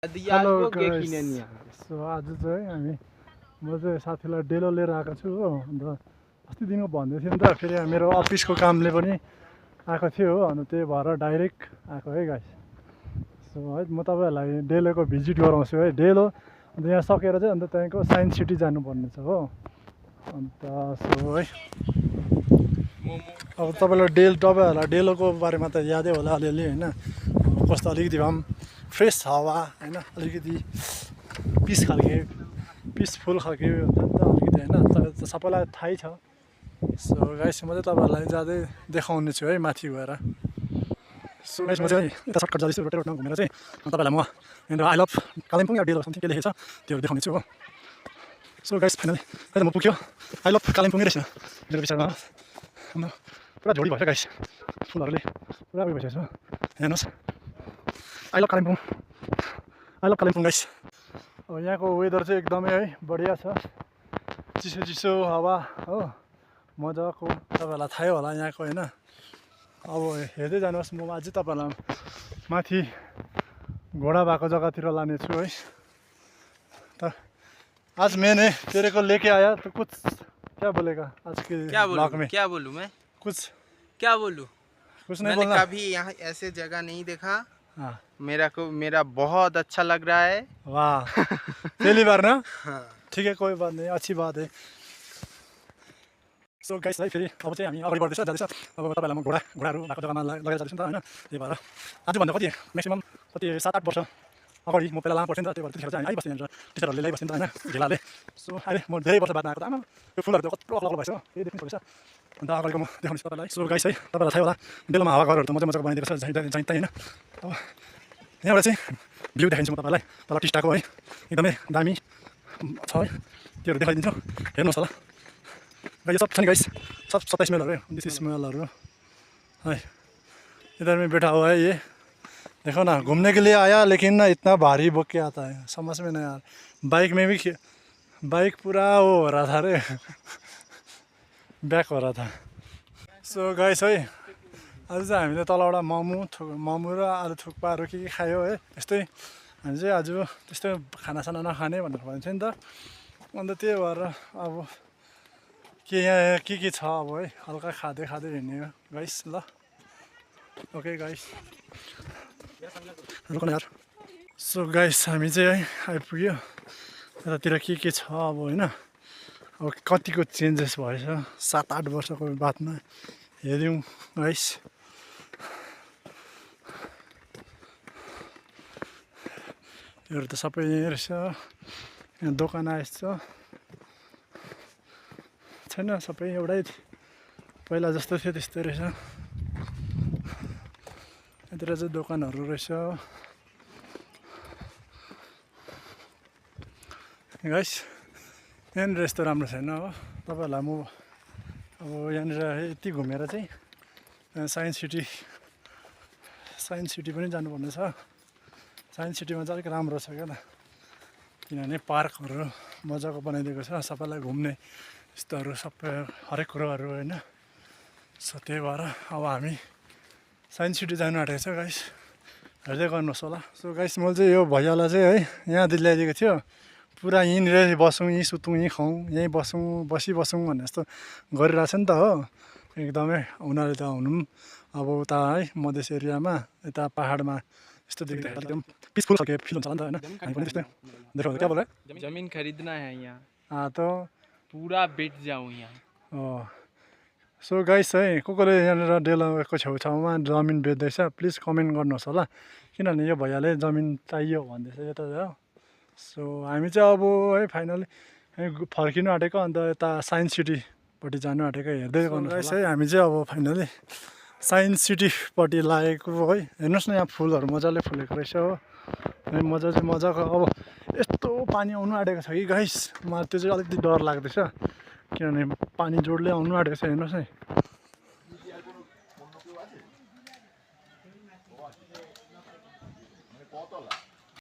Hello guys, so आज चाहिँ म चाहिँ साथीलाई डेलो लिएर आएको छु हो। अन्त अस्तिदेखिको भन्दै थिएँ नि त, फेरि मेरो अफिसको कामले पनि आएको थियो हो। अन्त त्यही भएर डाइरेक्ट आएको है गाइस। सो है म तपाईँहरूलाई डेलोको भिजिट गराउँछु है। डेलो अन्त यहाँ सकेर चाहिँ अन्त त्यहाँको साइन्स सिटी जानुपर्ने छ हो। अन्त सो है अब तपाईँहरूलाई डेलोको बारेमा त यादै होला अलिअलि होइन, कस्तो अलिकति भए पनि फ्रेस हावा होइन, अलिकति पिसफुल खालके हुन्छ नि त अलिकति होइन, तर सबैलाई थाहै छ। सो गाइस म चाहिँ तपाईँहरूलाई जाँदै देखाउने छु है माथि गएर। सो गाइस म चाहिँ यता सर्टकट जाँदैछु, रोडमा घुमेर चाहिँ तपाईँलाई म यहाँनिर आई लभ कालिम्पोङ या डेलो समथिङ के लेखेको छ त्यो देखाउने छु हो। सो गाइस फाइनली अहिले म पुग्यो, आई लभ कालिम्पोङै रहेछ मेरो विचारमा। अन्त पुरा झोडी भएछ गाइस, फुलहरूले पुरा उयो भइसकेको छ हेर्नुहोस्। I love Kalimpong guys. अब यहाँको वेदर चाहिँ एकदमै है बढिया छ, चिसो चिसो हावा हो, मजाको। तपाईँहरूलाई थाहै होला यहाँको होइन। अब हेर्दै जानुहोस्, म अझै तपाईँहरूलाई माथि घोडा भएको जग्गातिर लानेछु है। त आज मैंने तेरे को लेके आया तो कुछ क्या बोलेगा आज के ब्लॉग में? क्या बोलूं मैं? क्या बोलूं? कुछ नहीं मैंने बोलना। कभी यहाँ ऐसे जगह नहीं देखा। हाँ मेरा बहुत अच्छा लग रहा है। वाह पहली बार ना? हाँ। ठीक है कोई बात नहीं, अच्छी बात है। सो गाइस है फेरि अब चाहिँ हामी अगाडि बढ्दैछ जाँदैछ। अब तपाईँलाई म घोडाहरू भएको जग्गामा लगेर जाँदैछु नि त होइन। त्यही भएर आजभन्दा कति म्याक्सिमम् 7-8 वर्ष अगाडि म पहिला लामो पर्थेँ नि त, त्यही भएर त्यतिखेर चाहिँ हामी आइबस्थेँ यहाँनिर, टिचरहरूले ल्याइबस्थेँ नि त होइन ढिलाले। सो अहिले म धेरै वर्ष बादमा आएको त आमा त्यो फुलहरू त कत्रो अग्लो भएछ त्यही देख्नु पर्छ। अन्त अगाडिको म देखाउँछु तपाईँलाई। सो गाइस है तपाईँलाई थाहै होला डेलोमा हावा घरहरू त मजाको बनाइदिएको छ जहीँ तहीँ होइन। अब यहाँबाट चाहिँ भ्यू देखाइदिन्छु म तपाईँलाई, तल टिस्टाको है एकदमै दामी छ है, त्योहरू देखाइदिन्छु हेर्नुहोस् होला। गाइस सब छ नि गाइस, सब 27 माइलहरू है, 29 माइलहरू है। इधर में बैठा हुआ है ये, देखो ना घूमने के लिए आया लेकिन ना इतना भारी बोक के आता है, समझ में नहीं यार। बाइक पूरा वो हो रहा था रे ब्याक हो रहा था। सो गाइस है आज चाहिँ हामीले तलबाट मोमो र आलु थुक्पाहरू के खायो है। यस्तै हामी चाहिँ आज त्यस्तै खानासाना नखाने भनेर भन्छ नि त। अन्त त्यही भएर अब यहाँ के छ अब है हल्का खाँदै हिँड्ने हो गाइस ल। ओके गाइस रुकन यार। सो गाइस हामी चाहिँ है आइपुग्यो यतातिर के छ अब होइन। अब कतिको चेन्जेस भएछ 7-8 वर्षको बादमा हेऱ्यौँ गाइस। योहरू त सबै यहीँ रहेछ, यहाँ दोकान आएछ छैन, सबै एउटै पहिला जस्तो थियो त्यस्तै रहेछ। यतिर चाहिँ दोकानहरू रहेछ गाइस। यहाँनिर यस्तो राम्रो छैन हो। तपाईँहरूलाई म अब यहाँनिर यति घुमेर चाहिँ साइन्स सिटी पनि जानुपर्ने छ। साइन्स सिटीमा चाहिँ अलिक राम्रो छ क्या त, किनभने पार्कहरू मजाको बनाइदिएको छ सबैलाई घुम्ने यस्तोहरू सबै हरेक कुरोहरू होइन। सो त्यही भएर अब हामी साइन्स सिटी जानु आँटेको छ गाइस, हेर्दै गर्नुहोस् होला। सो गाइस मैले चाहिँ यो भैयालाई चाहिँ है यहाँदेखि ल्याइदिएको थियो, पुरा यहीँनिर बसौँ यहीँ सुतौँ यहीँ खाउँ यहीँ बसौँ भन्ने जस्तो गरिरहेछ नि त हो। एकदमै उनीहरूले त हुनु पनि अब उता है मधेस एरियामा यता पाहाडमा यस्तो देख्दा एकदम पिसफुल खालके फिल हुन्छ नि त होइन। हामी पनि त्यस्तै देखाउँछ क्या बोले जमीन खरीदना है यहाँ तो पूरा बेच जाऊँ यहाँ। सो गाइस है कसले यहाँनिर डेलोको छेउछाउमा जमिन बेच्दैछ प्लिज कमेन्ट गर्नुहोस् होला, किनभने यो भैयाले जमिन चाहियो भन्दैछ यता हो। सो हामी चाहिँ अब है फाइनली फर्किनु आँटेको, अन्त यता साइन्स सिटीपट्टि जानु आँटेको हेर्दै गर्नुहोस् है। हामी चाहिँ अब फाइनली साइन्स सिटीपट्टि लागेको है। हेर्नुहोस् न यहाँ फुलहरू मजाले फुलेको रहेछ हो, मजाको। अब यस्तो पानी आउनु आँटेको छ कि गाइस, मलाई त्यो चाहिँ अलिकति डर लाग्दैछ, किनभने पानी जोडले आउनु आँटेको छ हेर्नुहोस् है।